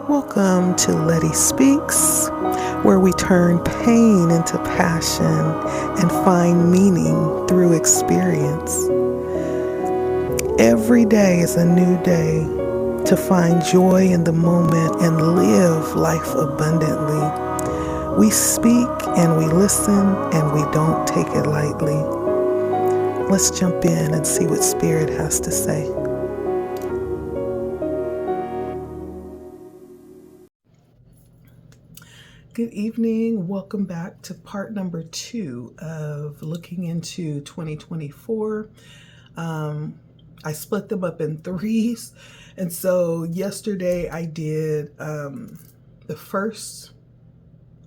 Welcome to Letty Speaks, where we turn pain into passion and find meaning through experience. Every day is a new day to find joy in the moment and live life abundantly. We speak and we listen and we don't take it lightly. Let's jump in and see what Spirit has to say. Good evening. Welcome back to part number 2 of looking into 2024. I split them up in threes. And so yesterday I did the first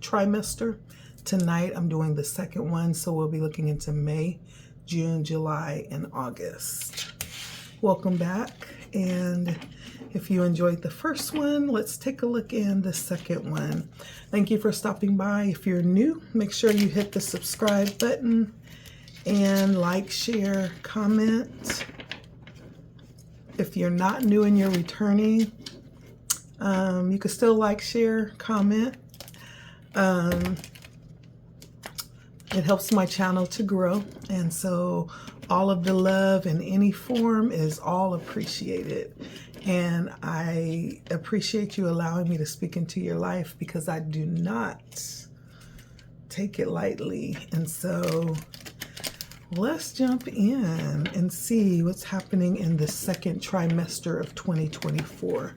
trimester. Tonight I'm doing the second one. So we'll be looking into May, June, July, and August. Welcome back. And if you enjoyed the first one, let's take a look in the second one. Thank you for stopping by. If you're new, make sure you hit the subscribe button and like, share, comment. If you're not new and you're returning, you can still like, share, comment. It helps my channel to grow. And so all of the love in any form is all appreciated. And I appreciate you allowing me to speak into your life because I do not take it lightly. And so let's jump in and see what's happening in the second trimester of 2024.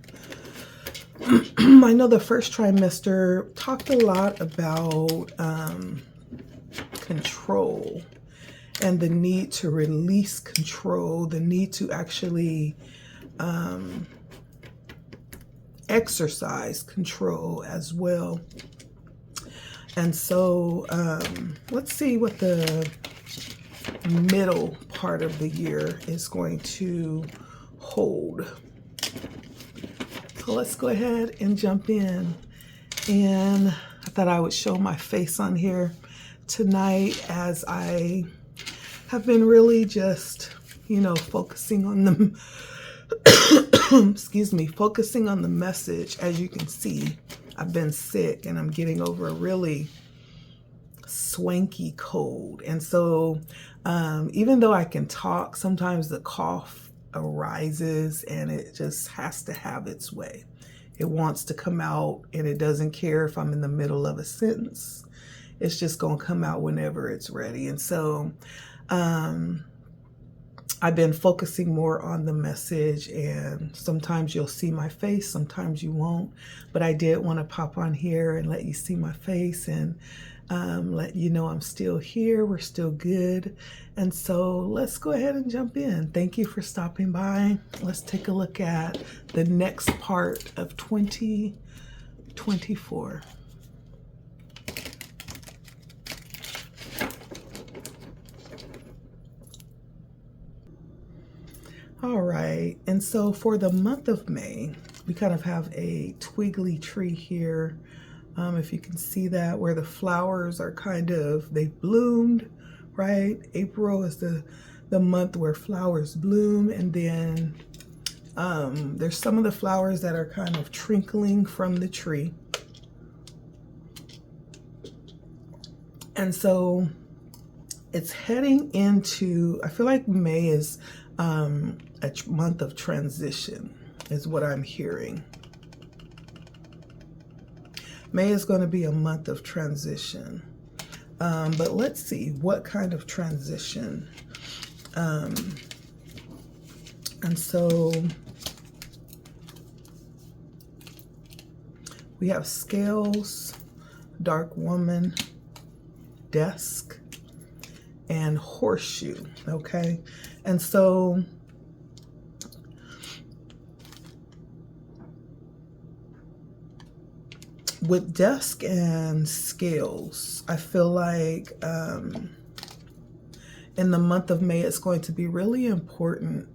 I know the first trimester talked a lot about control and the need to release control, the need to actually exercise control as well. And so let's see what the middle part of the year is going to hold. So let's go ahead and jump in. And I thought I would show my face on here tonight as I have been really just, focusing on the focusing on the message. As you can see, I've been sick and I'm getting over a really swanky cold. And so even though I can talk, sometimes the cough arises and it just has to have its way. It wants to come out and it doesn't care if I'm in the middle of a sentence. It's just going to come out whenever it's ready. And so I've been focusing more on the message, and sometimes you'll see my face, sometimes you won't. But I did want to pop on here and let you see my face and let you know I'm still here. We're still good. And so let's go ahead and jump in. Thank you for stopping by. Let's take a look at the next part of 2024. All right, and so for the month of May, we kind of have a twiggly tree here. If you can see that, where the flowers are they've bloomed, right? April is the month where flowers bloom, and then there's some of the flowers that are kind of trickling from the tree. And so it's heading into, I feel like May is a month of transition is what I'm hearing. May is going to be a month of transition. But let's see what kind of transition. And so we have scales, dark woman, desk, and horseshoe. Okay. And so with desk and scales, I feel like in the month of May, it's going to be really important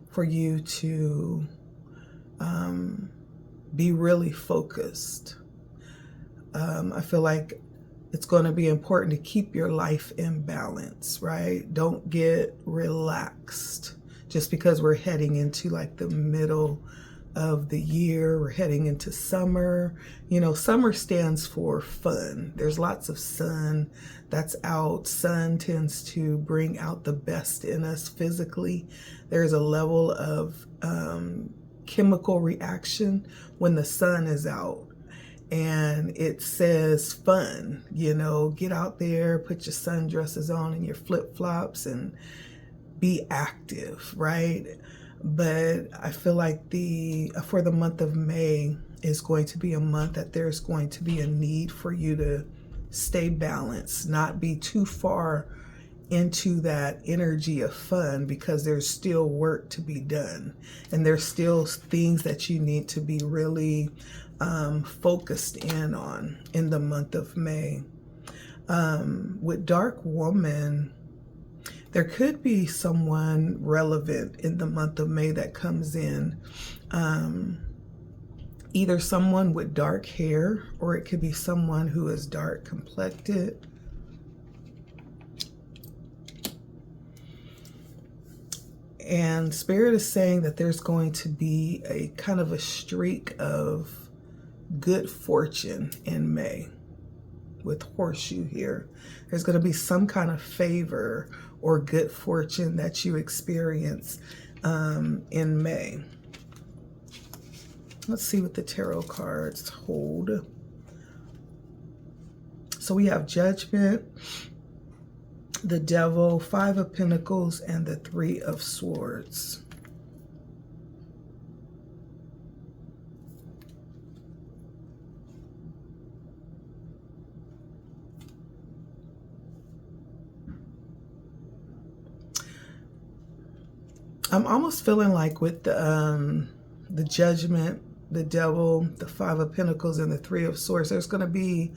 for you to be really focused. I feel like it's going to be important to keep your life in balance, right? Don't get relaxed just because we're heading into like the middle of the year. We're heading into summer. You know, summer stands for fun. There's lots of sun that's out. Sun tends to bring out the best in us physically. There's a level of chemical reaction when the sun is out. And it says fun, you know, get out there, put your sundresses on and your flip-flops and be active, right? But I feel like for the month of May is going to be a month that there's going to be a need for you to stay balanced, not be too far into that energy of fun, because there's still work to be done. And there's still things that you need to be really focused in on in the month of May. With Dark Woman, there could be someone relevant in the month of May that comes in. Either someone with dark hair, or it could be someone who is dark complected. And Spirit is saying that there's going to be a kind of a streak of good fortune in May with horseshoe here. There's going to be some kind of favor or good fortune that you experience in May. Let's see what the tarot cards hold. So we have Judgment, the Devil, Five of Pentacles, and the Three of Swords. I'm almost feeling like with the Judgment, the Devil, the Five of Pentacles, and the Three of Swords, there's going to be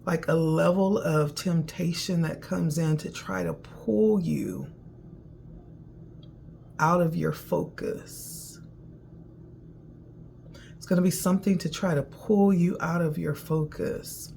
like a level of temptation that comes in to try to pull you out of your focus. It's going to be something to try to pull you out of your focus.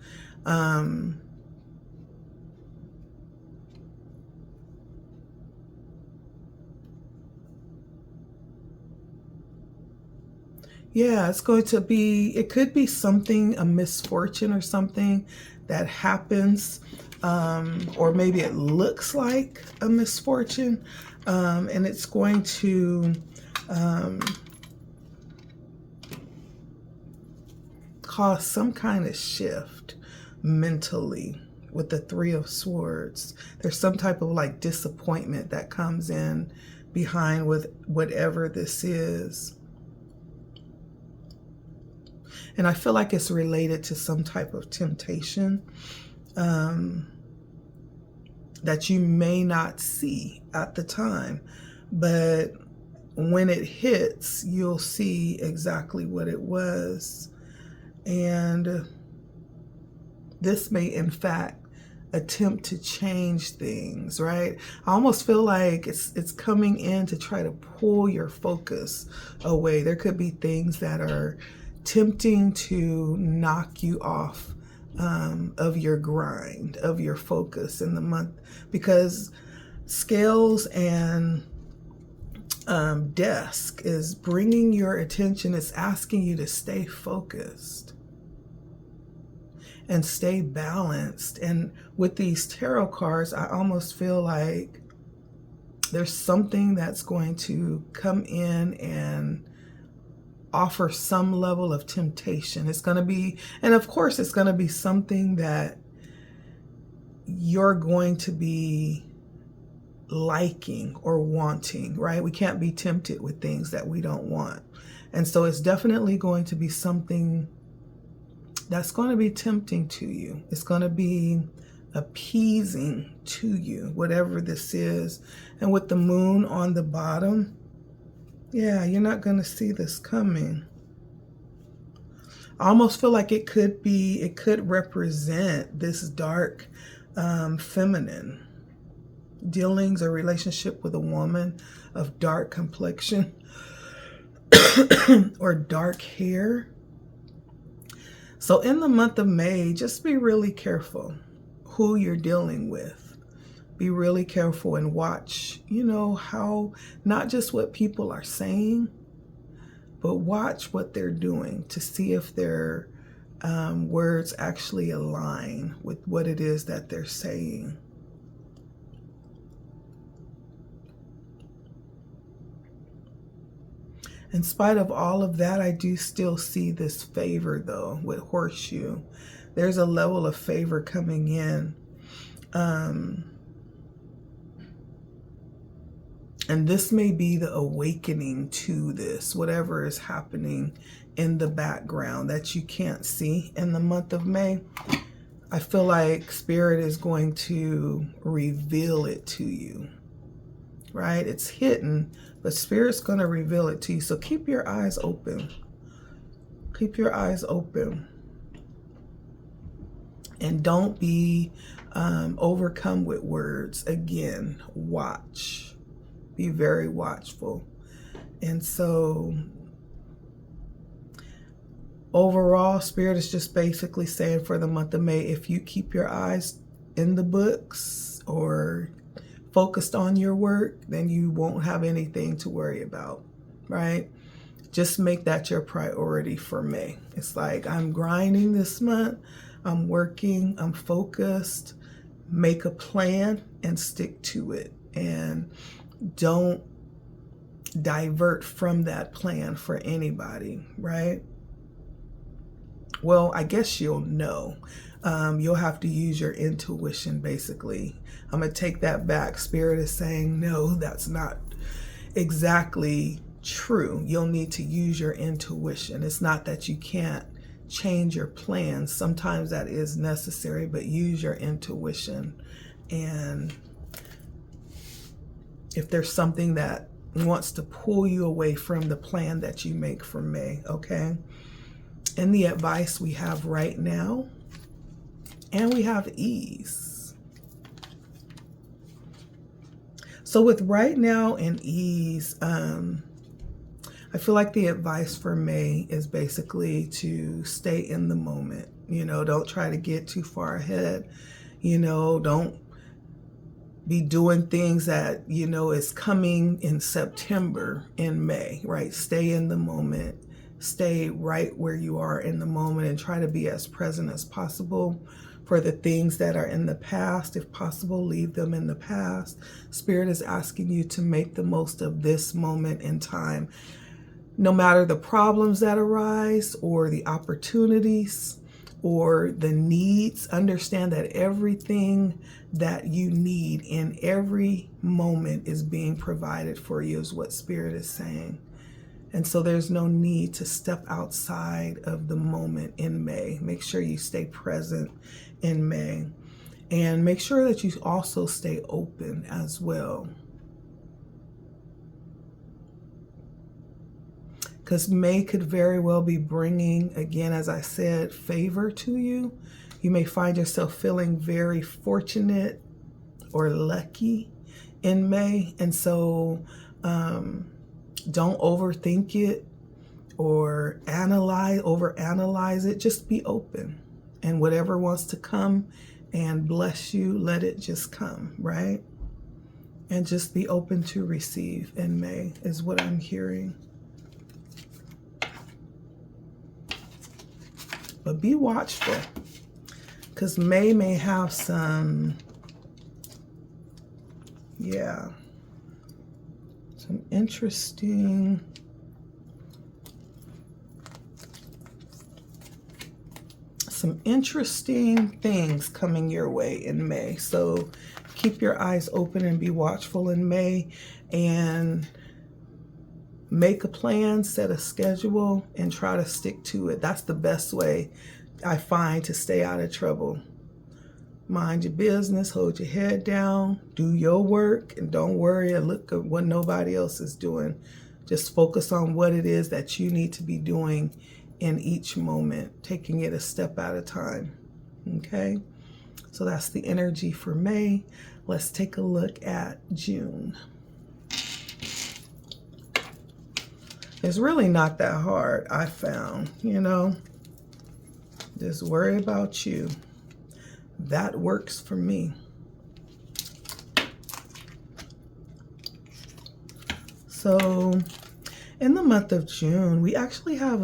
Yeah, it's going to be, it could be something, a misfortune or something that happens, or maybe it looks like a misfortune, and it's going to cause some kind of shift mentally. With the Three of Swords, there's some type of like disappointment that comes in behind with whatever this is. And I feel like it's related to some type of temptation that you may not see at the time. But when it hits, you'll see exactly what it was. And this may, in fact, attempt to change things, right? I almost feel like it's coming in to try to pull your focus away. There could be things that are tempting to knock you off of your grind, of your focus in the month, because Scales and Desk is bringing your attention. It's asking you to stay focused and stay balanced. And with these tarot cards, I almost feel like there's something that's going to come in and offer some level of temptation. It's going to be, and of course it's going to be something that you're going to be liking or wanting, right? We can't be tempted with things that we don't want. And so it's definitely going to be something that's going to be tempting to you. It's going to be appeasing to you, whatever this is. And with the moon on the bottom, yeah, you're not going to see this coming. I almost feel like it could represent this dark feminine dealings or relationship with a woman of dark complexion or dark hair. So in the month of May, just be really careful who you're dealing with. Be really careful and watch, how, not just what people are saying, but watch what they're doing to see if their words actually align with what it is that they're saying. In spite of all of that, I do still see this favor, though, with horseshoe. There's a level of favor coming in. And this may be the awakening to this, whatever is happening in the background that you can't see in the month of May. I feel like Spirit is going to reveal it to you, right? It's hidden, but Spirit's going to reveal it to you. So keep your eyes open. Keep your eyes open. And don't be overcome with words. Again, watch. Be very watchful. And so overall, Spirit is just basically saying for the month of May, if you keep your eyes in the books or focused on your work, then you won't have anything to worry about, right? Just make that your priority for May. It's like, I'm grinding this month, I'm working, I'm focused. Make a plan and stick to it. And don't divert from that plan for anybody, right? Well, I guess you'll know. You'll have to use your intuition, basically. I'm going to take that back. Spirit is saying, no, that's not exactly true. You'll need to use your intuition. It's not that you can't change your plans. Sometimes that is necessary, but use your intuition. And if there's something that wants to pull you away from the plan that you make for May, okay? And the advice we have right now, and we have ease. So with right now and ease, I feel like the advice for May is basically to stay in the moment. You know, don't try to get too far ahead. You know, don't be doing things that, you know, is coming in September, in May, right? Stay in the moment. Stay right where you are in the moment and try to be as present as possible. For the things that are in the past, if possible, leave them in the past. Spirit is asking you to make the most of this moment in time. No matter the problems that arise or the opportunities or the needs, understand that everything that you need in every moment is being provided for you, is what Spirit is saying. And so there's no need to step outside of the moment in May. Make sure you stay present in May. And make sure that you also stay open as well. Because May could very well be bringing, again, as I said, favor to you. You may find yourself feeling very fortunate or lucky in May. And so don't overthink it or overanalyze it. Just be open. And whatever wants to come and bless you, let it just come, right? And just be open to receive in May is what I'm hearing. But be watchful, because May have some, some interesting things coming your way in May. So keep your eyes open and be watchful in May, and make a plan, set a schedule, and try to stick to it. That's the best way I find to stay out of trouble. Mind your business, hold your head down, do your work, and don't worry and look at what nobody else is doing. Just focus on what it is that you need to be doing in each moment, taking it a step at a time. Okay? So that's the energy for May. Let's take a look at June. It's really not that hard, I found, you know. Just worry about you. That works for me. So In the month of June, we actually have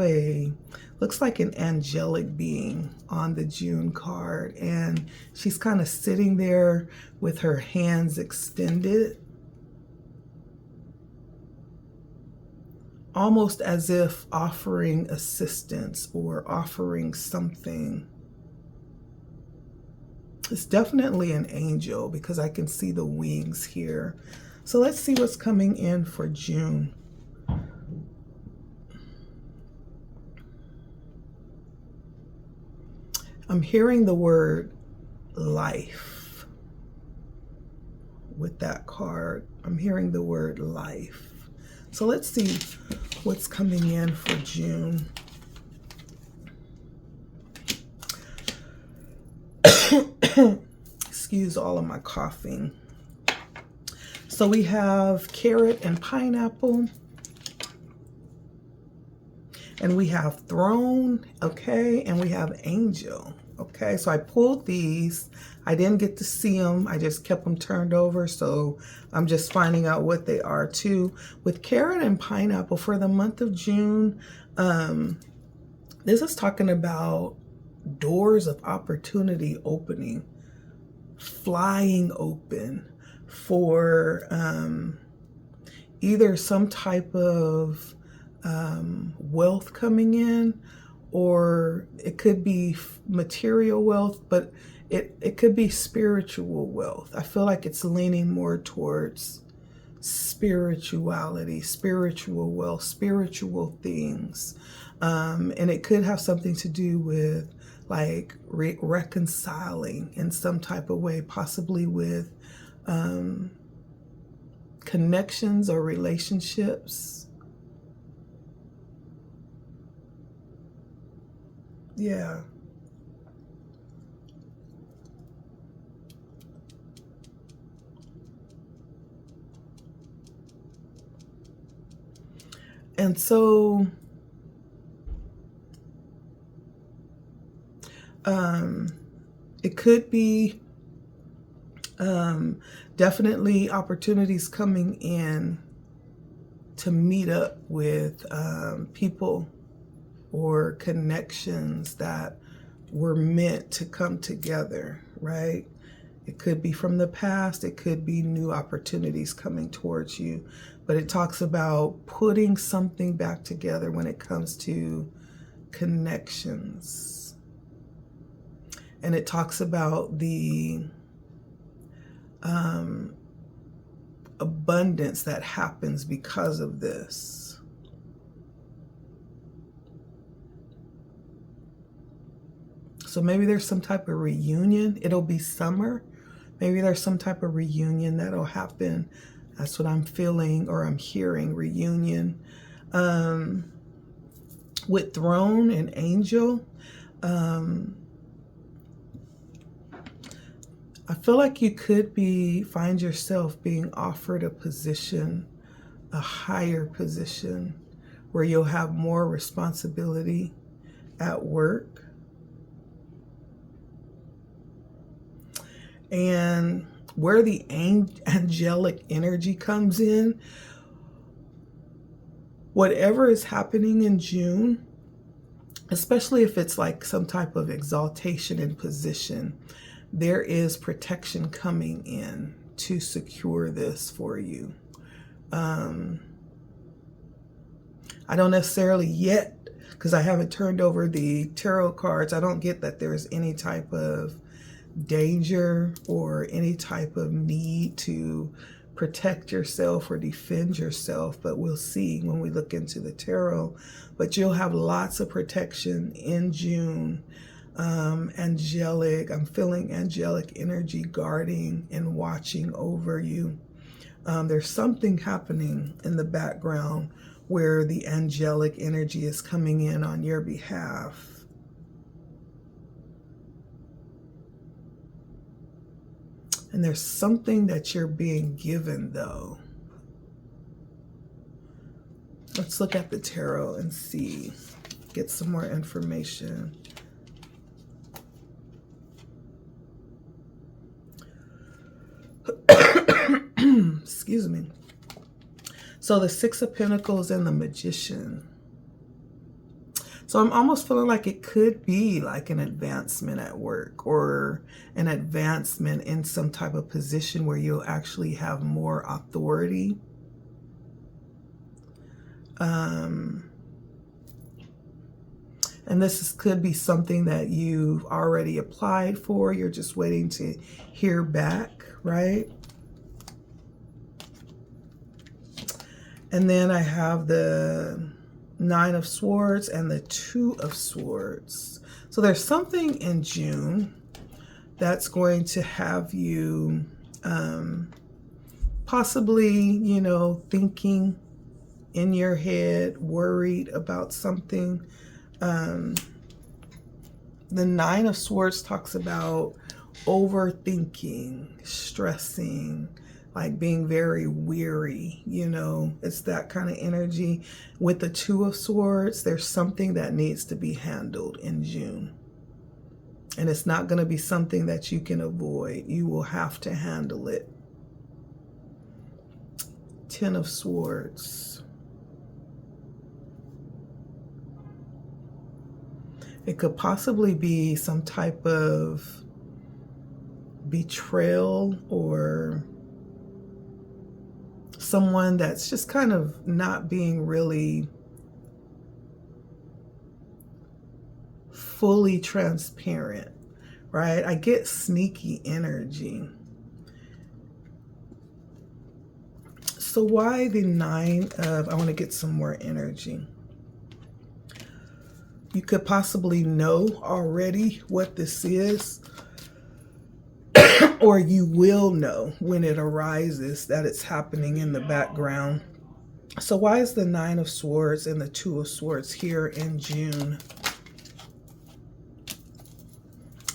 looks like an angelic being on the June card, and she's kind of sitting there with her hands extended, almost as if offering assistance or offering something. It's definitely an angel because I can see the wings here. So let's see what's coming in for June. I'm hearing the word life with that card. I'm hearing the word life. So let's see what's coming in for June. Excuse all of my coughing. So we have carrot and pineapple. And we have throne, okay, and we have angel, okay. So I pulled these. I didn't get to see them. I just kept them turned over, so I'm just finding out what they are too. With carrot and pineapple for the month of June, this is talking about doors of opportunity opening, flying open for either some type of wealth coming in, or it could be material wealth, but it could be spiritual wealth. I feel like it's leaning more towards spirituality, spiritual wealth, spiritual things. And it could have something to do with like reconciling in some type of way, possibly with connections or relationships. Yeah. And so it could be definitely opportunities coming in to meet up with people or connections that were meant to come together, right? It could be from the past, it could be new opportunities coming towards you, but it talks about putting something back together when it comes to connections. And it talks about the abundance that happens because of this. So maybe there's some type of reunion. It'll be summer. Maybe there's some type of reunion that'll happen. That's what I'm feeling, or I'm hearing, reunion. With throne and angel, I feel like you could find yourself being offered a position, a higher position, where you'll have more responsibility at work. And where the angelic energy comes in, whatever is happening in June, especially if it's like some type of exaltation in position, there is protection coming in to secure this for you. I don't necessarily yet, because I haven't turned over the tarot cards, I don't get that there's any type of danger or any type of need to protect yourself or defend yourself, but we'll see when we look into the tarot. But you'll have lots of protection in June. Angelic, I'm feeling angelic energy guarding and watching over you. There's something happening in the background where the angelic energy is coming in on your behalf. And there's something that you're being given, though. Let's look at the tarot and see, get some more information. Excuse me. So the Six of Pentacles and the Magician. So I'm almost feeling like it could be like an advancement at work, or an advancement in some type of position where you'll actually have more authority. And this could be something that you've already applied for. You're just waiting to hear back, right? And then I have the Nine of Swords and the Two of Swords. So there's something in June that's going to have you possibly, you know, thinking in your head, worried about something. The Nine of Swords talks about overthinking, stressing, like being very weary, you know, it's that kind of energy. With the Two of Swords, there's something that needs to be handled in June. And it's not going to be something that you can avoid. You will have to handle it. Ten of Swords. It could possibly be some type of betrayal, or someone that's just kind of not being really fully transparent, right? I get sneaky energy. So why the Nine of, I want to get some more energy. You could possibly know already what this is, or you will know when it arises that it's happening in the background. So why is the Nine of Swords and the Two of Swords here in June?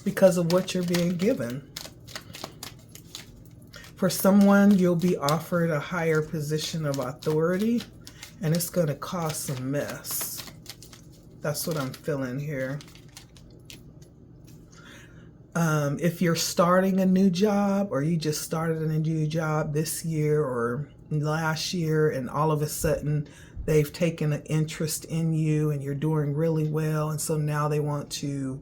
Because of what you're being given. For someone, you'll be offered a higher position of authority, and it's going to cause some mess. That's what I'm feeling here. If you're starting a new job, or you just started a new job this year or last year, and all of a sudden they've taken an interest in you and you're doing really well, and so now they want to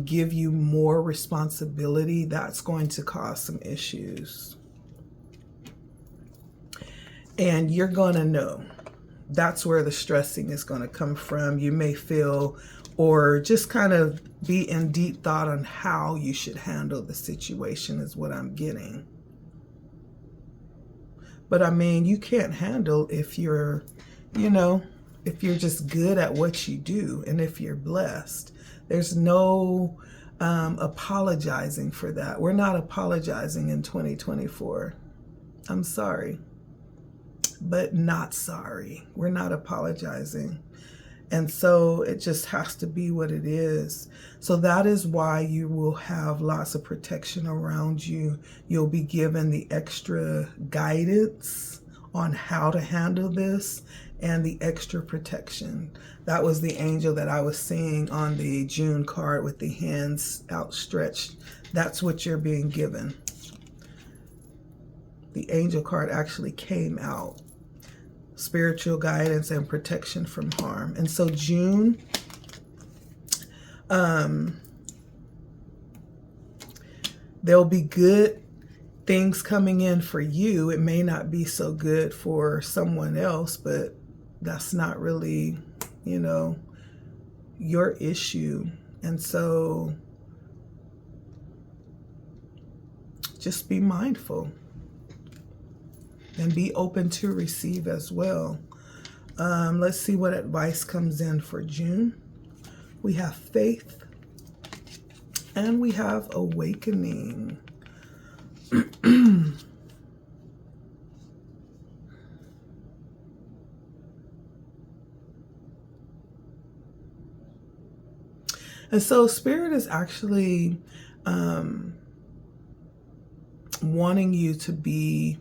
give you more responsibility, that's going to cause some issues. And you're going to know. That's where the stressing is going to come from. You may feel, or just kind of be in deep thought on how you should handle the situation is what I'm getting. But I mean, you can't handle if you're, you know, if you're just good at what you do, and if you're blessed. There's no apologizing for that. We're not apologizing in 2024. I'm sorry, but not sorry. We're not apologizing. And so it just has to be what it is. So that is why you will have lots of protection around you. You'll be given the extra guidance on how to handle this, and the extra protection. That was the angel that I was seeing on the June card with the hands outstretched. That's what you're being given. The angel card actually came out. Spiritual guidance and protection from harm. And so June, there'll be good things coming in for you. It may not be so good for someone else, but that's not really, you know, your issue. And so just be mindful and be open to receive as well. Let's see what advice comes in for June. We have faith and we have awakening. And so Spirit is actually wanting you to be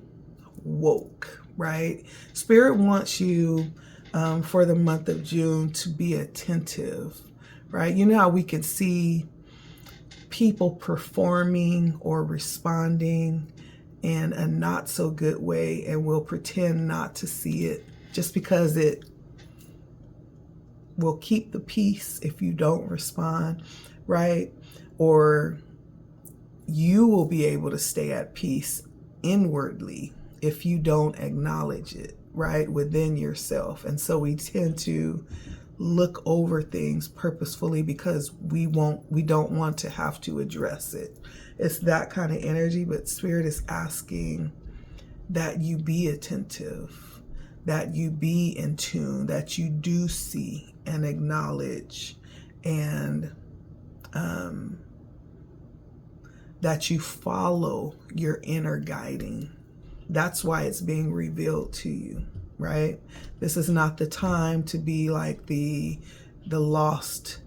woke, right? Spirit wants you for the month of June to be attentive, right? You know how we can see people performing or responding, in a not so good way and will pretend not to see it just because it will keep the peace if you don't respond, right? Or you will be able to stay at peace inwardly if you don't acknowledge it, right, within yourself. And so we tend to look over things purposefully because we don't want to have to address it. It's that kind of energy, but Spirit is asking that you be attentive, that you be in tune, that you do see and acknowledge, and that you follow your inner guiding. That's why it's being revealed to you, right? This is not the time to be like the lost,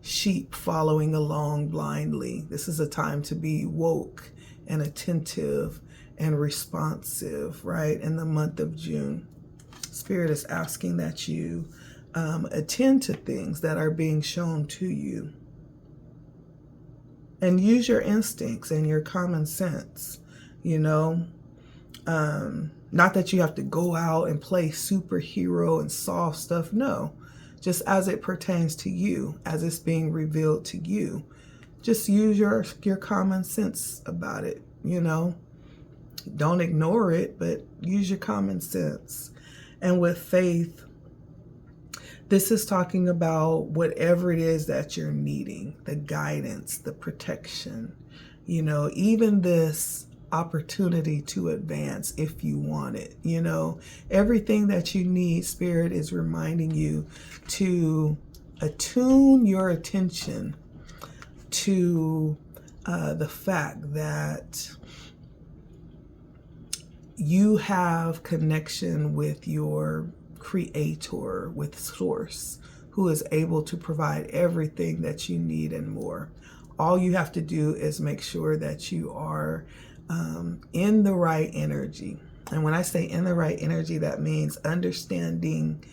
sheep following along blindly. This is a time to be woke and attentive and responsive, right? In the month of June, Spirit is asking that you attend to things that are being shown to you. And use your instincts and your common sense, Not that you have to go out and play superhero and solve stuff. No, just as it pertains to you, as it's being revealed to you. Just use your common sense about it, Don't ignore it, but use your common sense. And with faith, this is talking about whatever it is that you're needing, the guidance, the protection, even this opportunity to advance if you want it, everything that you need. Spirit is reminding you to attune your attention to the fact that you have connection with your Creator, with Source, who is able to provide everything that you need and more. All you have to do is make sure that you are in the right energy. And when I say in the right energy, that means understanding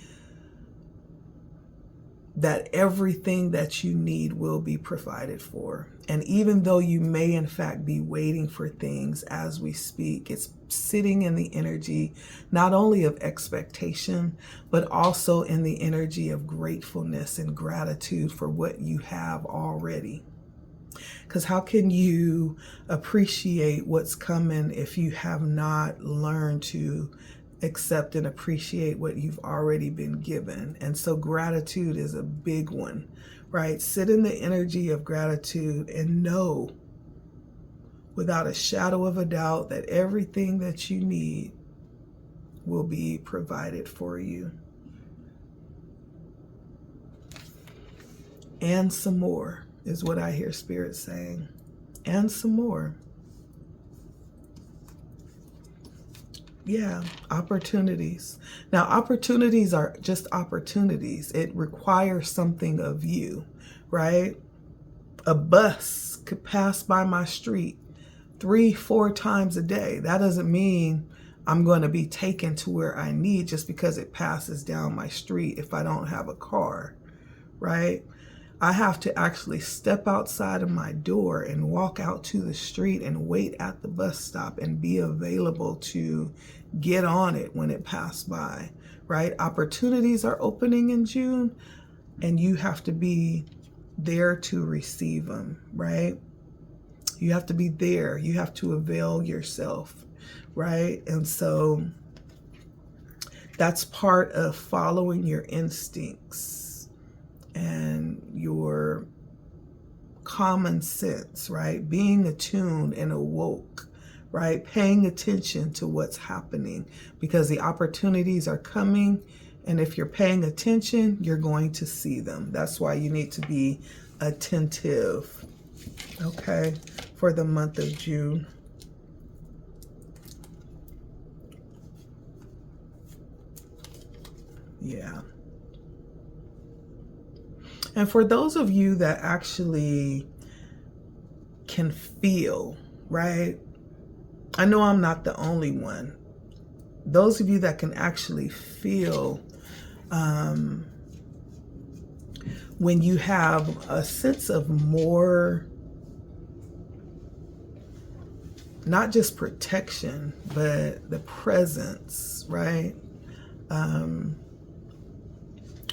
that everything that you need will be provided for. And even though you may in fact be waiting for things as we speak, it's sitting in the energy not only of expectation, but also in the energy of gratefulness and gratitude for what you have already. Because how can you appreciate what's coming if you have not learned to accept and appreciate what you've already been given? And so gratitude is a big one, right? Sit in the energy of gratitude and know without a shadow of a doubt that everything that you need will be provided for you. And some more is what I hear Spirit saying. And some more. Yeah, opportunities. Now, opportunities are just opportunities. It requires something of you, right? A bus could pass by my street 3-4 times a day. That doesn't mean I'm going to be taken to where I need just because it passes down my street if I don't have a car, right? I have to actually step outside of my door and walk out to the street and wait at the bus stop and be available to get on it when it passed by, right? Opportunities are opening in June, and you have to be there to receive them, right? You have to be there. You have to avail yourself, right? And so that's part of following your instincts and your common sense, right? Being attuned and awoke, right? Paying attention to what's happening because the opportunities are coming. And if you're paying attention, you're going to see them. That's why you need to be attentive, okay, for the month of June. Yeah. And for those of you that actually can feel, right? I know I'm not the only one. Those of you that can actually feel when you have a sense of more not just protection, but the presence, right?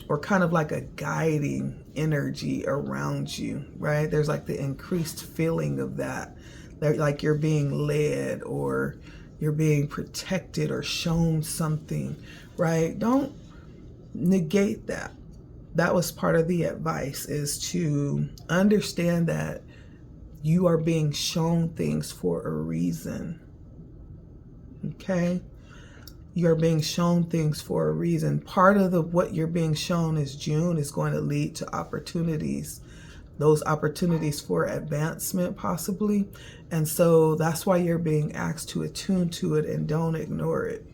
Or kind of like a guiding energy around you, right? There's like the increased feeling of that, like you're being led or you're being protected or shown something, right? Don't negate that. That was part of the advice, is to understand that you are being shown things for a reason, okay? You're being shown things for a reason. Part of what you're being shown is June is going to lead to opportunities, those opportunities for advancement possibly. And so that's why you're being asked to attune to it and don't ignore it,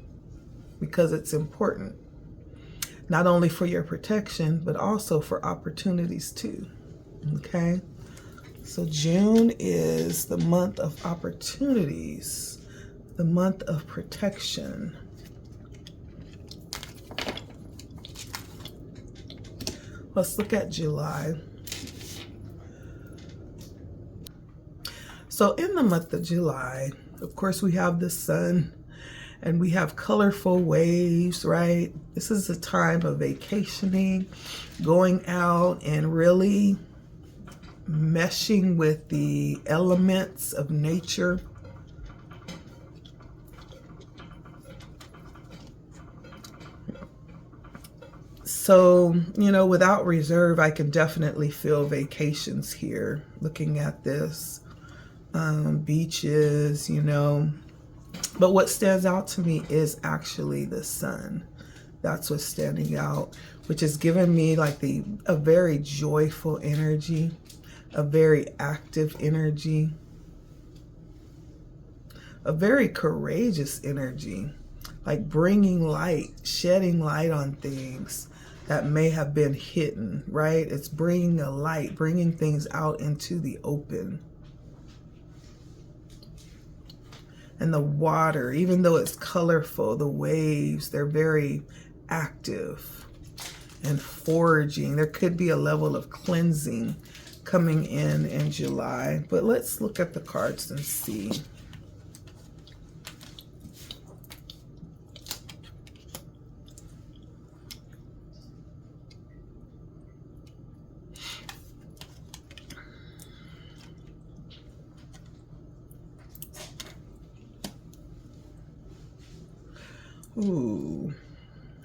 because it's important, not only for your protection, but also for opportunities too, okay? So June is the month of opportunities, the month of protection. Let's look at July. So in the month of July, of course, we have the sun and we have colorful waves, right? This is a time of vacationing, going out and really meshing with the elements of nature. So, you know, without reserve, I can definitely feel vacations here, looking at this. Beaches, you know. But what stands out to me is actually the sun. That's what's standing out, which is giving me like a very joyful energy, a very active energy, a very courageous energy, like bringing light, shedding light on things that may have been hidden, right? It's bringing a light, bringing things out into the open. And the water, even though it's colorful, the waves, they're very active and foraging. There could be a level of cleansing coming in July. But let's look at the cards and see. Ooh,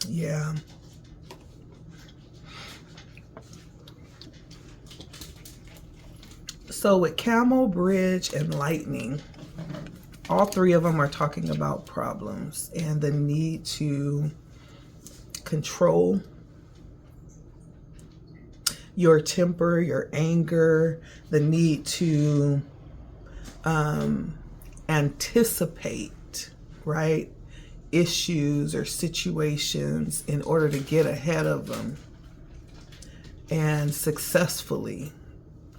yeah. So with camel, bridge, and lightning, all three of them are talking about problems and the need to control your temper, your anger, the need to anticipate, right? Issues or situations in order to get ahead of them and successfully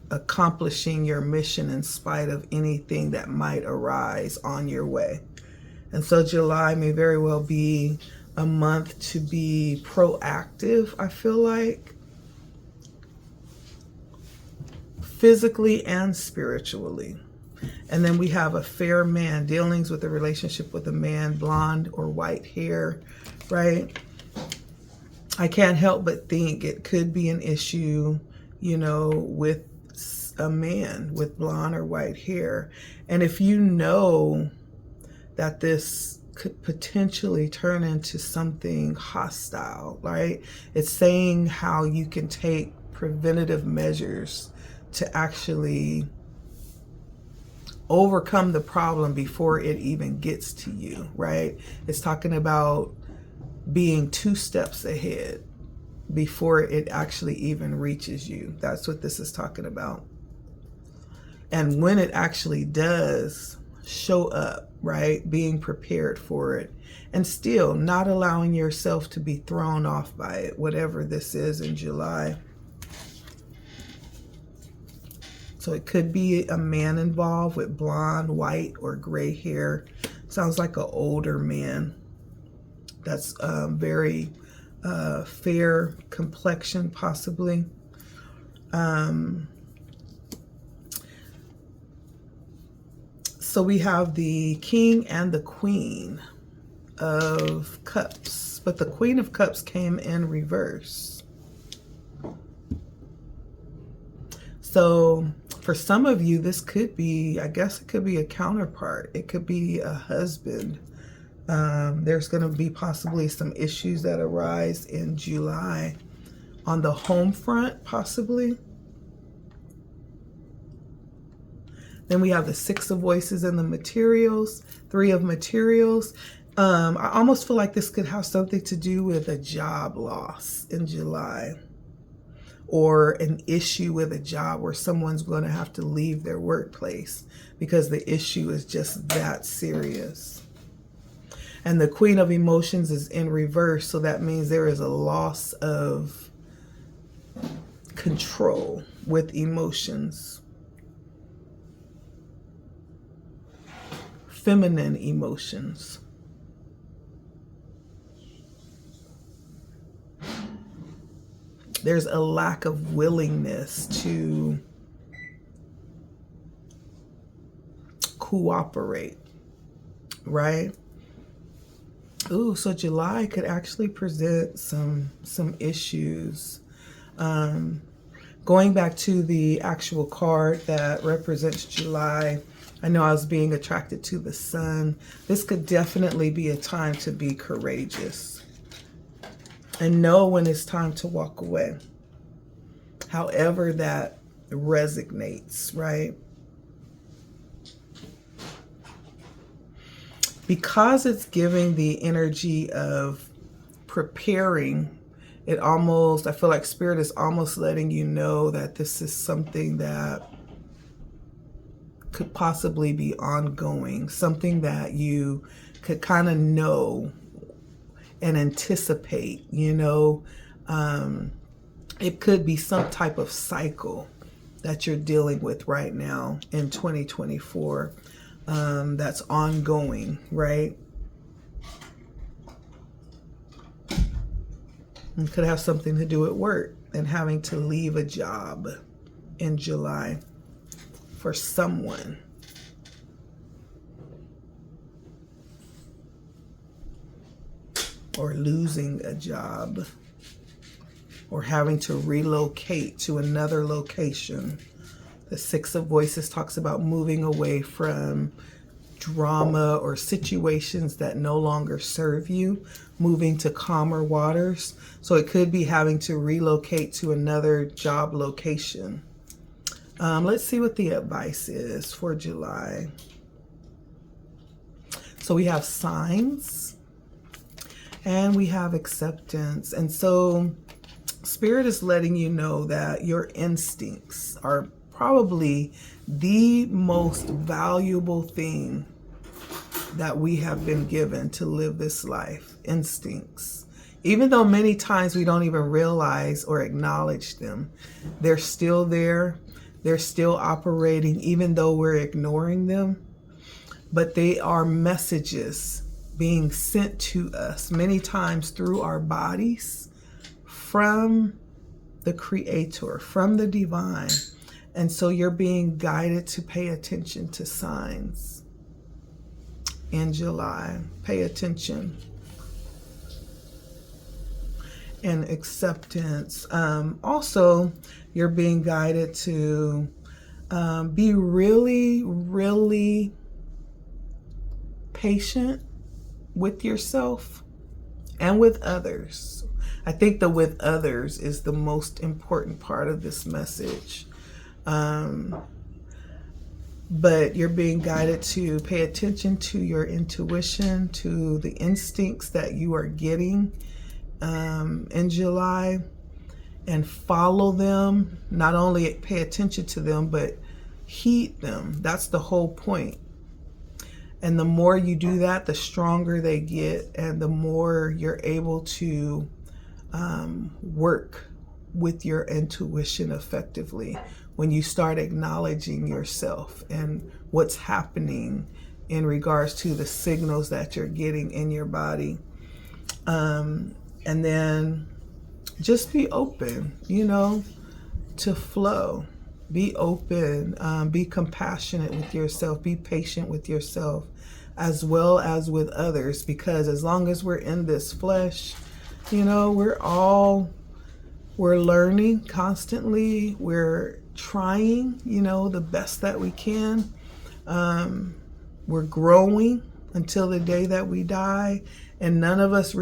accomplishing your mission in spite of anything that might arise on your way. And so July may very well be a month to be proactive, I feel like, physically and spiritually. And then we have a fair man, dealings with a relationship with a man, blonde or white hair, right? I can't help but think it could be an issue, you know, with a man with blonde or white hair. And if you know that this could potentially turn into something hostile, right? It's saying how you can take preventative measures to actually overcome the problem before it even gets to you, right? It's talking about being 2 steps ahead before it actually even reaches you. That's what this is talking about. And when it actually does show up, right? Being prepared for it and still not allowing yourself to be thrown off by it, whatever this is in July. So it could be a man involved with blonde, white, or gray hair. Sounds like an older man that's very fair complexion, possibly. So we have the King and the Queen of Cups, but the Queen of Cups came in reverse. So for some of you, this could be, I guess it could be a counterpart. It could be a husband. There's going to be possibly some issues that arise in July on the home front, possibly. Then we have the Six of Voices and the materials, Three of Materials. I almost feel like this could have something to do with a job loss in July, or an issue with a job where someone's going to have to leave their workplace because the issue is just that serious. And the Queen of Emotions is in reverse, so that means there is a loss of control with emotions. Feminine emotions. There's a lack of willingness to cooperate, right? Ooh, so July could actually present some issues. Going back to the actual card that represents July, I know I was being attracted to the sun. This could definitely be a time to be courageous and know when it's time to walk away. However that resonates, right? Because it's giving the energy of preparing, it almost, I feel like Spirit is almost letting you know that this is something that could possibly be ongoing, something that you could kind of know and anticipate, you know. It could be some type of cycle that you're dealing with right now in 2024 that's ongoing, right? It could have something to do with work and having to leave a job in July for someone. Or losing a job, or having to relocate to another location. The Six of Voices talks about moving away from drama or situations that no longer serve you, moving to calmer waters. So it could be having to relocate to another job location. Let's see what the advice is for July. So we have signs and we have acceptance. And so Spirit is letting you know that your instincts are probably the most valuable thing that we have been given to live this life. Instincts. Even though many times we don't even realize or acknowledge them, they're still there. They're still operating, even though we're ignoring them. But they are messages being sent to us many times through our bodies from the Creator, from the divine. And so you're being guided to pay attention to signs in July. Pay attention. And acceptance. Also, you're being guided to be really, really patient with yourself and with others. I think the with others is the most important part of this message. But you're being guided to pay attention to your intuition, to the instincts that you are getting in July, and follow them. Not only pay attention to them, but heed them. That's the whole point. And the more you do that, the stronger they get, and the more you're able to work with your intuition effectively when you start acknowledging yourself and what's happening in regards to the signals that you're getting in your body. And then just be open, you know, to flow. Be open, be compassionate with yourself, be patient with yourself as well as with others, because as long as we're in this flesh, you know, we're learning constantly. We're trying, you know, the best that we can. We're growing until the day that we die, and none of us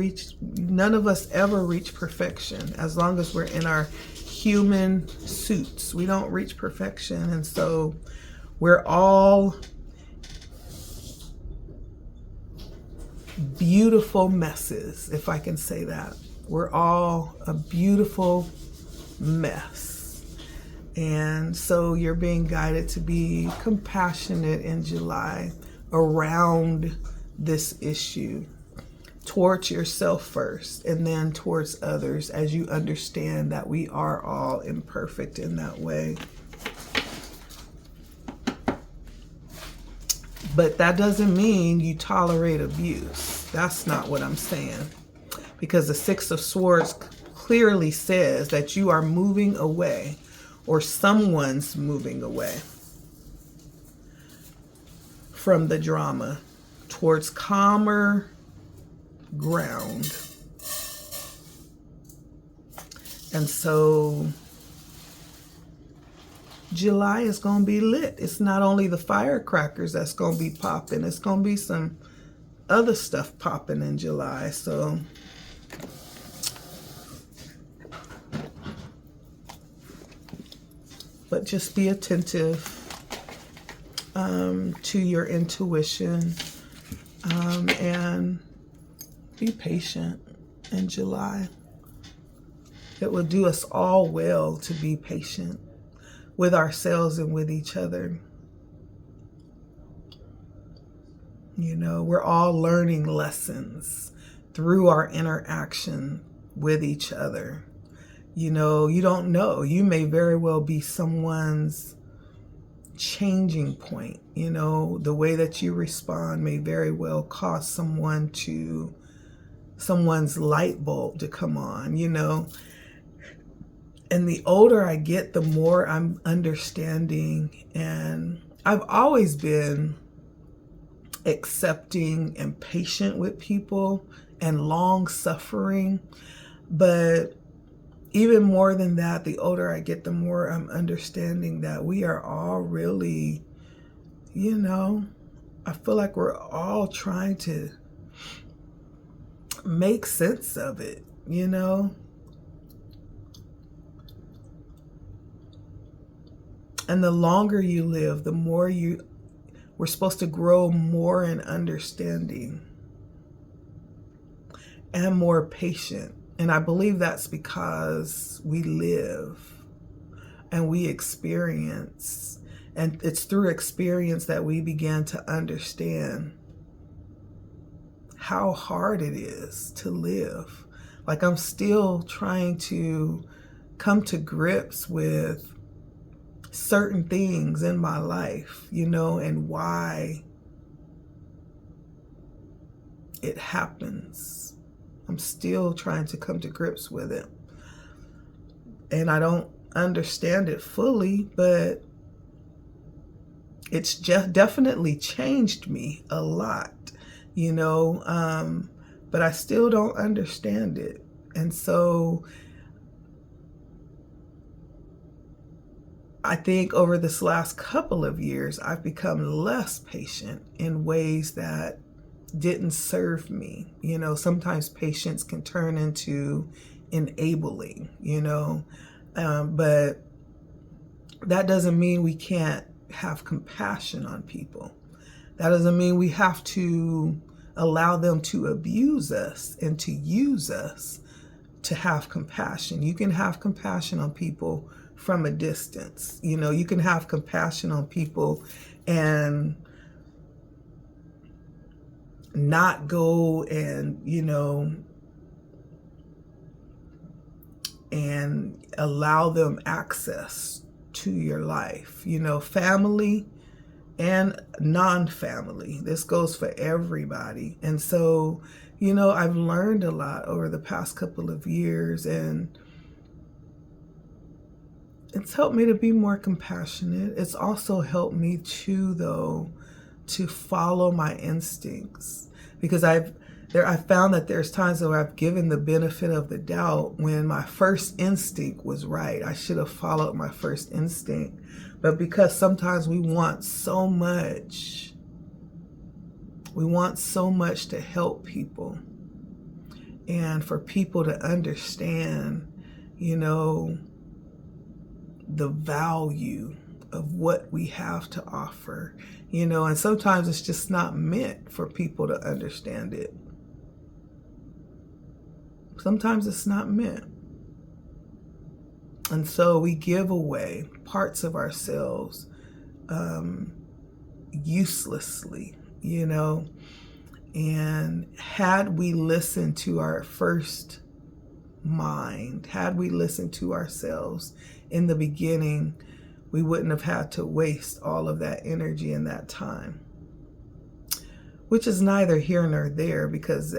ever reach perfection. As long as we're in our human suits, we don't reach perfection. And so we're all beautiful messes, if I can say that. We're all a beautiful mess. And so you're being guided to be compassionate in July around this issue, towards yourself first, and then towards others, as you understand that we are all imperfect in that way. But that doesn't mean you tolerate abuse. That's not what I'm saying. Because the Six of Swords clearly says that you are moving away, or someone's moving away from the drama towards calmer ground. And so July is going to be lit. It's not only the firecrackers that's going to be popping. It's going to be some other stuff popping in July. So but just be attentive to your intuition, and be patient in July. It will do us all well to be patient with ourselves and with each other. You know, we're all learning lessons through our interaction with each other. You know, you don't know. You may very well be someone's changing point. You know, the way that you respond may very well cause someone's light bulb to come on, you know. And the older I get, the more I'm understanding. And I've always been accepting and patient with people and long suffering. But even more than that, the older I get, the more I'm understanding that we are all really, you know, I feel like we're all trying to make sense of it, you know. And the longer you live, the more we're supposed to grow more in understanding and more patient. And I believe that's because we live and we experience. And it's through experience that we begin to understand how hard it is to live. Like, I'm still trying to come to grips with certain things in my life, you know, and why it happens. I'm still trying to come to grips with it. And I don't understand it fully, but it's just definitely changed me a lot, you know, but I still don't understand it. And so I think over this last couple of years, I've become less patient in ways that didn't serve me. You know, sometimes patience can turn into enabling, you know, but that doesn't mean we can't have compassion on people. That doesn't mean we have to allow them to abuse us and to use us to have compassion. You can have compassion on people from a distance. You know, you can have compassion on people and not go and, you know, and allow them access to your life. You know, family and non-family. This goes for everybody. And so, you know, I've learned a lot over the past couple of years, and It's helped me to be more compassionate. It's also helped me too, though, to follow my instincts, because I found that there's times where I've given the benefit of the doubt when my first instinct was right. I should have followed my first instinct. But because sometimes we want so much to help people and for people to understand, the value of what we have to offer, and sometimes it's just not meant for people to understand it. Sometimes it's not meant. And so we give away parts of ourselves uselessly, and had we listened to our first mind, had we listened to ourselves in the beginning, we wouldn't have had to waste all of that energy and that time, which is neither here nor there, because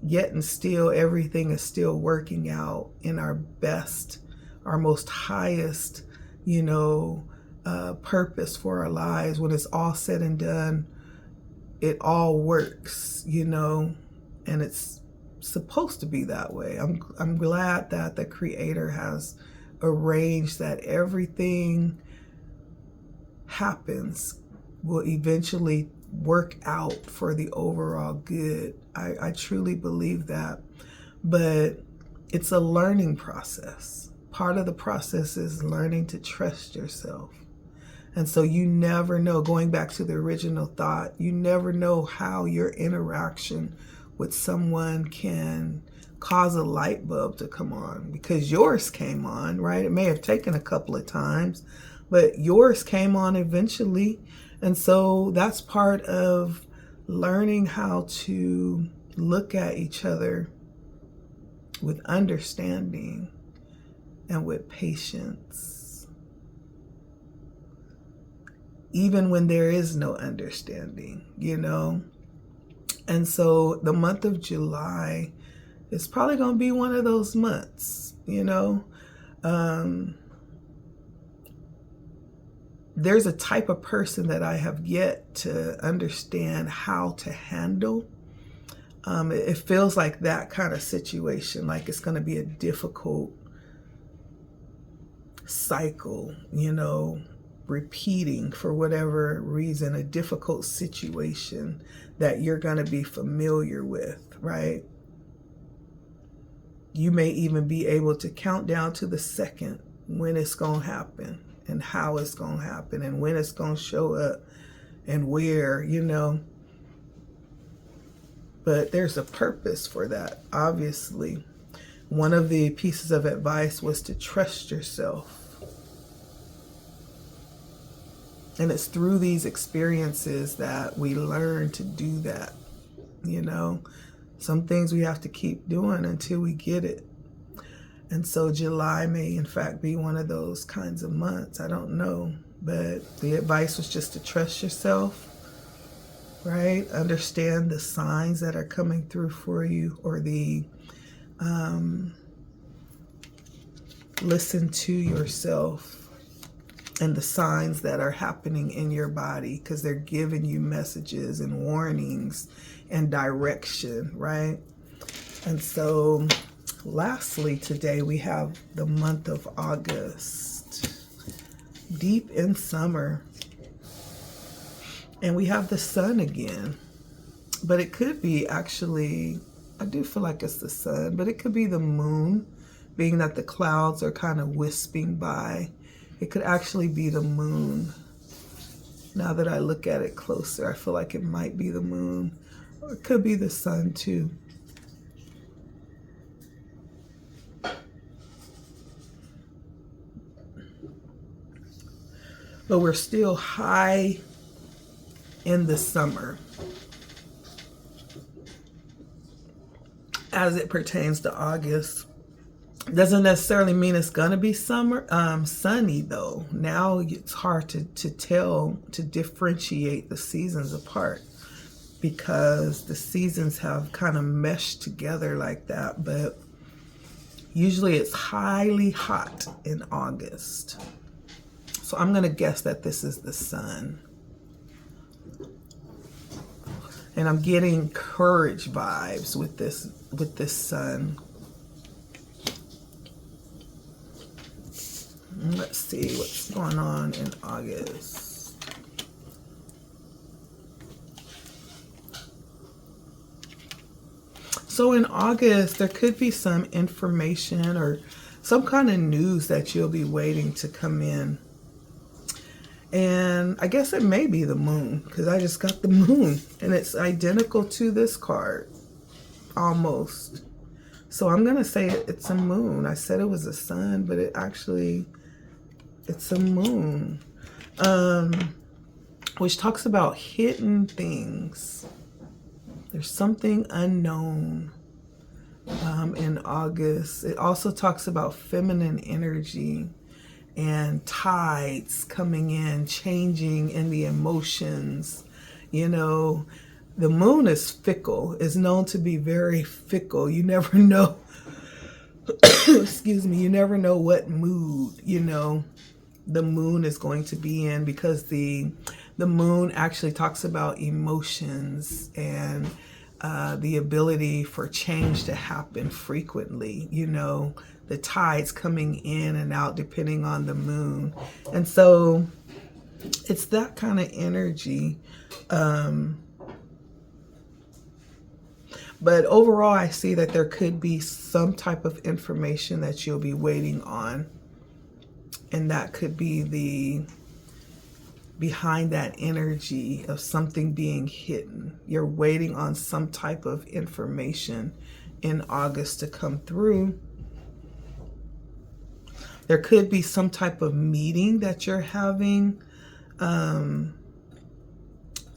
yet and still everything is still working out in our best, our most highest, purpose for our lives. When it's all said and done, it all works, and it's supposed to be that way. I'm glad that the Creator has arranged that everything happens will eventually work out for the overall good. I truly believe that. But it's a learning process. Part of the process is learning to trust yourself. And so you never know, going back to the original thought, you never know how your interaction with someone can cause a light bulb to come on, because yours came on, right? It may have taken a couple of times, but yours came on eventually. And so that's part of learning how to look at each other with understanding and with patience, even when there is no understanding, And so the month of July is probably going to be one of those months, There's a type of person that I have yet to understand how to handle. It feels like that kind of situation, like it's going to be a difficult cycle, repeating for whatever reason, a difficult situation that you're going to be familiar with, right? You may even be able to count down to the second when it's going to happen and how it's going to happen and when it's going to show up and where, But there's a purpose for that, obviously. One of the pieces of advice was to trust yourself. And it's through these experiences that we learn to do that, Some things we have to keep doing until we get it. And so July may, in fact, be one of those kinds of months. I don't know. But the advice was just to trust yourself, right? Understand the signs that are coming through for you, or listen to yourself and the signs that are happening in your body, because they're giving you messages and warnings and direction, right? And so lastly, today we have the month of August, deep in summer, and we have the sun again. But it could be actually, I do feel like it's the sun, but it could be the moon, being that the clouds are kind of wisping by. It could actually be the moon. Now that I look at it closer, I feel like it might be the moon, or it could be the sun too. But we're still high in the summer as it pertains to August. Doesn't necessarily mean it's gonna be summer, sunny though. Now it's hard to tell, to differentiate the seasons apart, because the seasons have kind of meshed together like that. But Usually it's highly hot in August. So I'm going to guess that this is the sun. And I'm getting courage vibes with this sun. Let's see what's going on in August. So in August, there could be some information or some kind of news that you'll be waiting to come in. And I guess it may be the moon, because I just got the moon and it's identical to this card, almost. So I'm going to say it's a moon. I said it was a sun, but it's a moon, which talks about hidden things. There's something unknown in August. It also talks about feminine energy and tides coming in, changing in the emotions. You know, the moon is fickle, is known to be very fickle. You never know, excuse me, you never know what mood, you know, the moon is going to be in, because the moon actually talks about emotions and the ability for change to happen frequently, you know, the tides coming in and out depending on the moon. And so it's that kind of energy. But overall, I see that there could be some type of information that you'll be waiting on. And that could be the behind that energy of something being hidden. You're waiting on some type of information in August to come through. There could be some type of meeting that you're having, a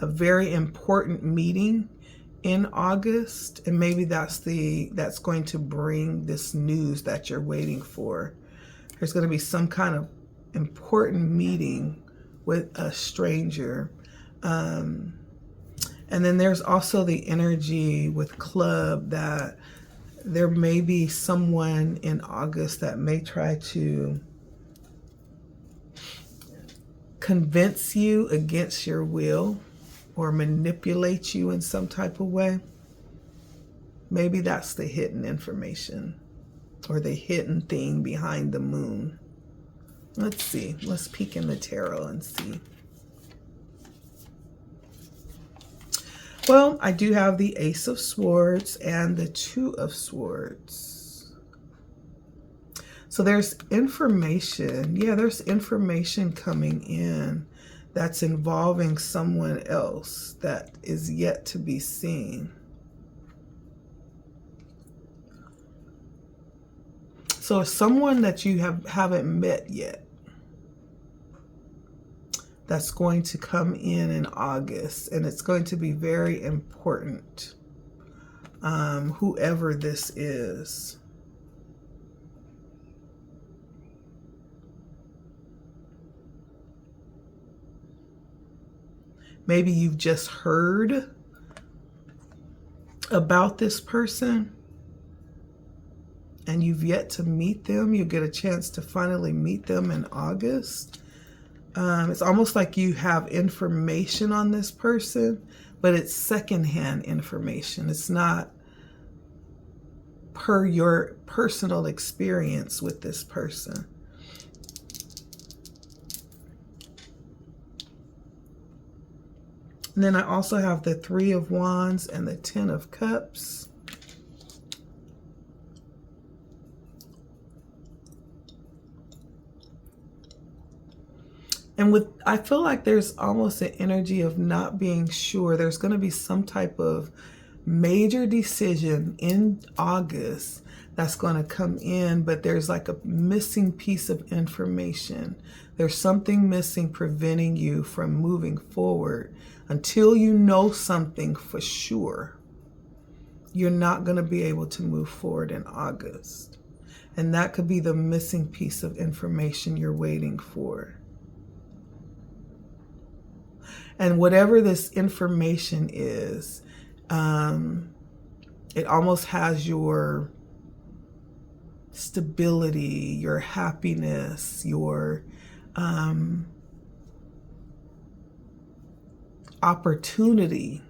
very important meeting in August, and maybe that's going to bring this news that you're waiting for. There's going to be some kind of important meeting with a stranger. And then there's also the energy with club that there may be someone in August that may try to convince you against your will or manipulate you in some type of way. Maybe that's the hidden information or the hidden thing behind the moon. Let's see. Let's peek in the tarot and see. Well, I do have the Ace of Swords and the Two of Swords. So there's information. Yeah, there's information coming in that's involving someone else that is yet to be seen. So it's someone that you haven't met yet that's going to come in August, and it's going to be very important, whoever this is. Maybe you've just heard about this person and you've yet to meet them. You get a chance to finally meet them in August. It's almost like you have information on this person, but it's secondhand information. It's not per your personal experience with this person. And then I also have the Three of Wands and the Ten of Cups. And I feel like there's almost an energy of not being sure. There's going to be some type of major decision in August that's going to come in, but there's like a missing piece of information. There's something missing preventing you from moving forward. Until you know something for sure, you're not going to be able to move forward in August. And that could be the missing piece of information you're waiting for. And whatever this information is, it almost has your stability, your happiness, your opportunity,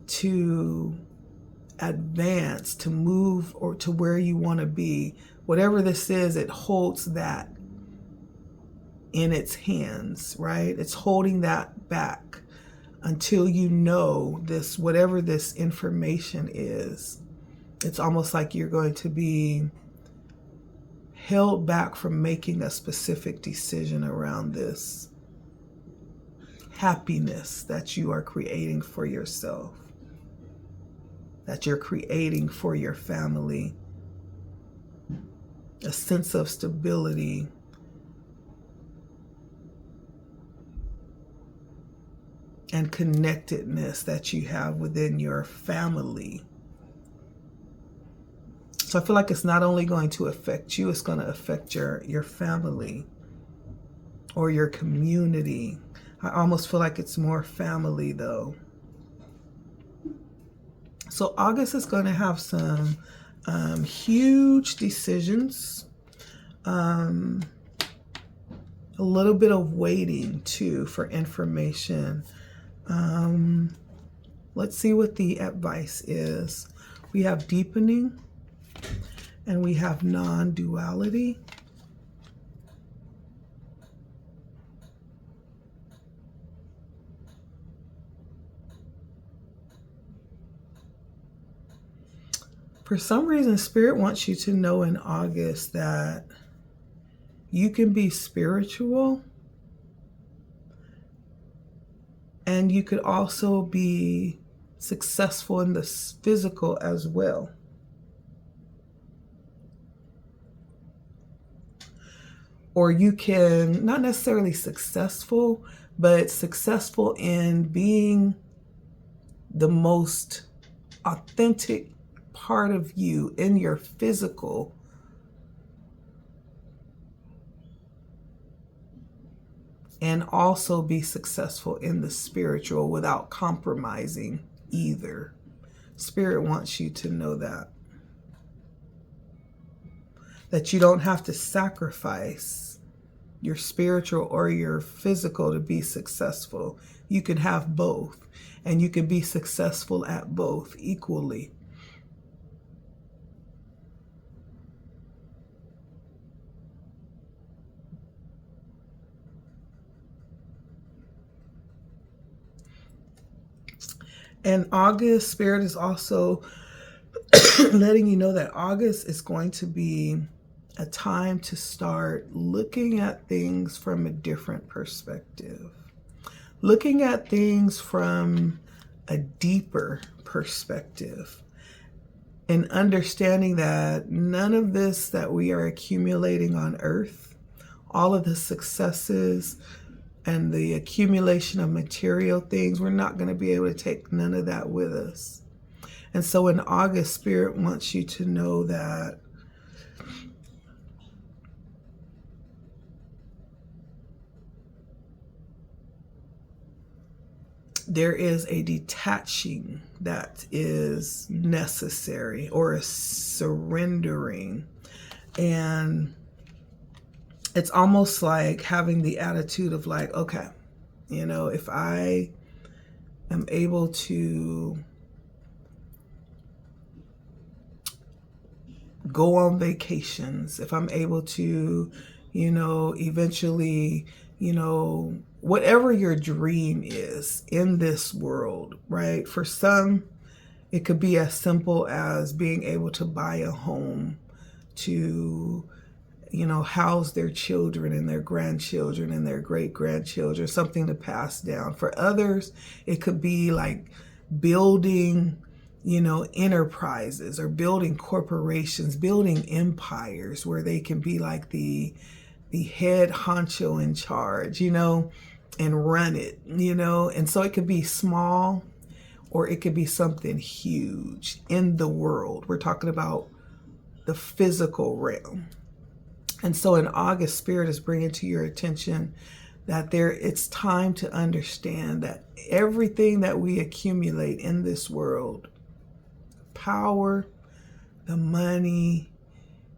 to advance, to move, or to where you want to be. Whatever this is, it holds that in its hands, right? It's holding that back until you know this, whatever this information is. It's almost like you're going to be held back from making a specific decision around this happiness that you are creating for yourself, that you're creating for your family, a sense of stability, and connectedness that you have within your family. So I feel like it's not only going to affect you, it's going to affect your family or your community. I almost feel like it's more family though. So August is going to have some huge decisions, a little bit of waiting too for information. Let's see what the advice is. We have deepening and we have non-duality. For some reason, Spirit wants you to know in August that you can be spiritual and you could also be successful in the physical as well. Or you can, not necessarily successful, but successful in being the most authentic part of you in your physical, and also be successful in the spiritual without compromising either. Spirit wants you to know that you don't have to sacrifice your spiritual or your physical to be successful. You can have both, and you can be successful at both equally. And August, Spirit is also letting you know that August is going to be a time to start looking at things from a different perspective. Looking at things from a deeper perspective. And understanding that none of this that we are accumulating on earth, all of the successes and the accumulation of material things, we're not going to be able to take none of that with us. And so in August, Spirit wants you to know that there is a detaching that is necessary, or a surrendering. And it's almost like having the attitude of like, okay, if I am able to go on vacations, if I'm able to, eventually, whatever your dream is in this world, right? For some, it could be as simple as being able to buy a home to, house their children and their grandchildren and their great-grandchildren, something to pass down. For others, it could be like building, enterprises, or building corporations, building empires where they can be like the head honcho in charge, and run it, and so it could be small or it could be something huge in the world. We're talking about the physical realm. And so in August, Spirit is bringing to your attention that it's time to understand that everything that we accumulate in this world, power, the money,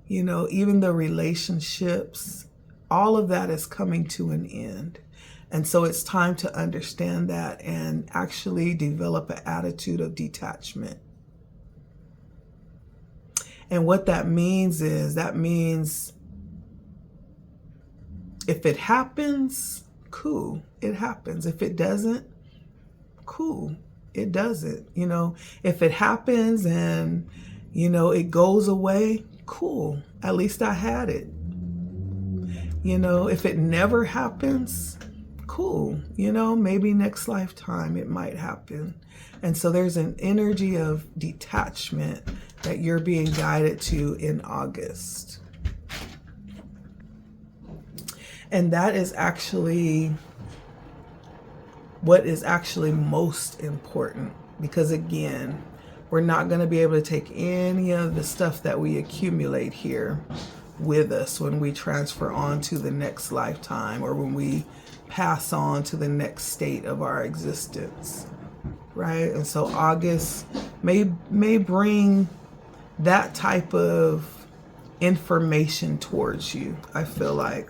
You know, even the relationships, all of that is coming to an end. And so it's time to understand that and actually develop an attitude of detachment. And what that means is, that means if it happens, cool, it happens. If it doesn't, cool, it doesn't. You know, if it happens and, you know, it goes away, cool, at least I had it. You know, if it never happens, cool, you know, maybe next lifetime it might happen. And so there's an energy of detachment that you're being guided to in August. And that is actually what is actually most important, because again, we're not going to be able to take any of the stuff that we accumulate here with us when we transfer on to the next lifetime, or when we pass on to the next state of our existence, right? And so August may bring that type of information towards you. I feel like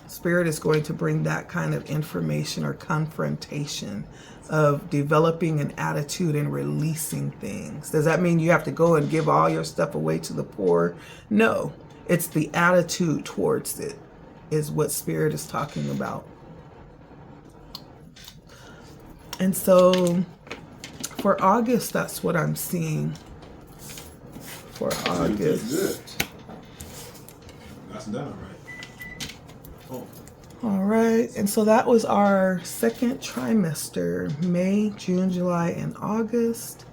Spirit is going to bring that kind of information or confrontation of developing an attitude and releasing things. Does that mean you have to go and give all your stuff away to the poor? No, it's the attitude towards it is what Spirit is talking about. And so for August, that's what I'm seeing for August. That's done, right? Oh. All right, and so that was our second trimester, May, June, July, and August.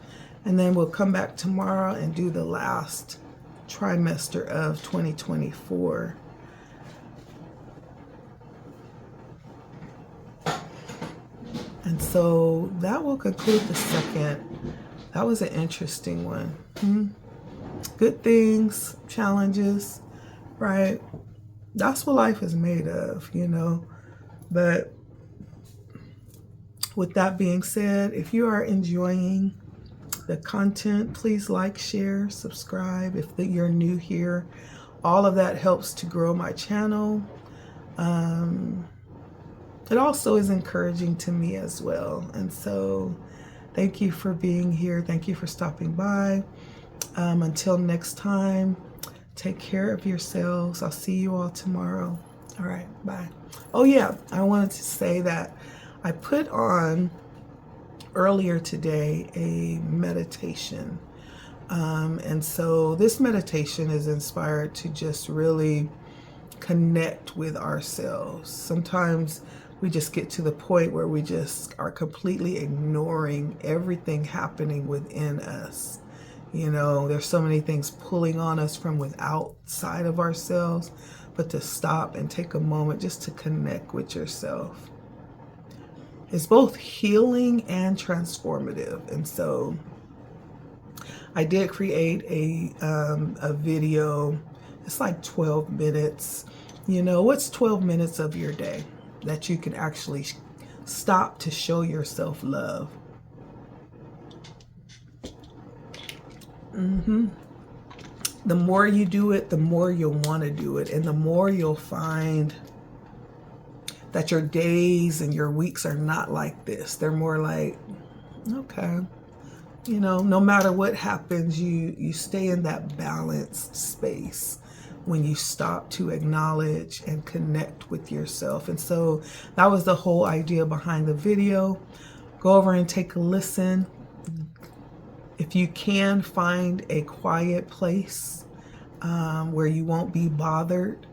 And then we'll come back tomorrow and do the last trimester of 2024. And so that will conclude the second. That was an interesting one. Good things, challenges, right? That's what life is made of, you know. But with that being said, if you are enjoying the content, please like, share, subscribe. If you're new here, all of that helps to grow my channel. It also is encouraging to me as well. And so thank you for being here. Thank you for stopping by. Until next time, take care of yourselves. I'll see you all tomorrow. All right, bye. Oh yeah, I wanted to say that I put on earlier today a meditation. And so this meditation is inspired to just really connect with ourselves. Sometimes we just get to the point where we just are completely ignoring everything happening within us. You know, there's so many things pulling on us from outside of ourselves, but to stop and take a moment just to connect with yourself. It's both healing and transformative. And so I did create a video. It's like 12 minutes. You know, what's 12 minutes of your day that you can actually stop to show yourself love? The more you do it, the more you'll want to do it. And the more you'll find that your days and your weeks are not like this. They're more like, okay, you know, no matter what happens, you stay in that balanced space when you stop to acknowledge and connect with yourself. And so that was the whole idea behind the video. Go over and take a listen. If you can find a quiet place where you won't be bothered,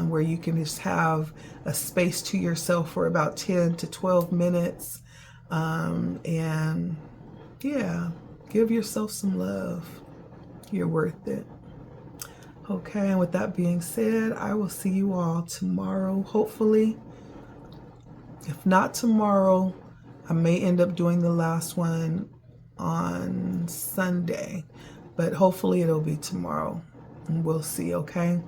where you can just have a space to yourself for about 10 to 12 minutes. And yeah, give yourself some love. You're worth it. Okay, and with that being said, I will see you all tomorrow, hopefully. If not tomorrow, I may end up doing the last one on Sunday, but hopefully it'll be tomorrow, and we'll see. Okay,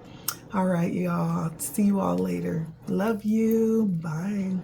all right, y'all, see you all later. Love you. Bye.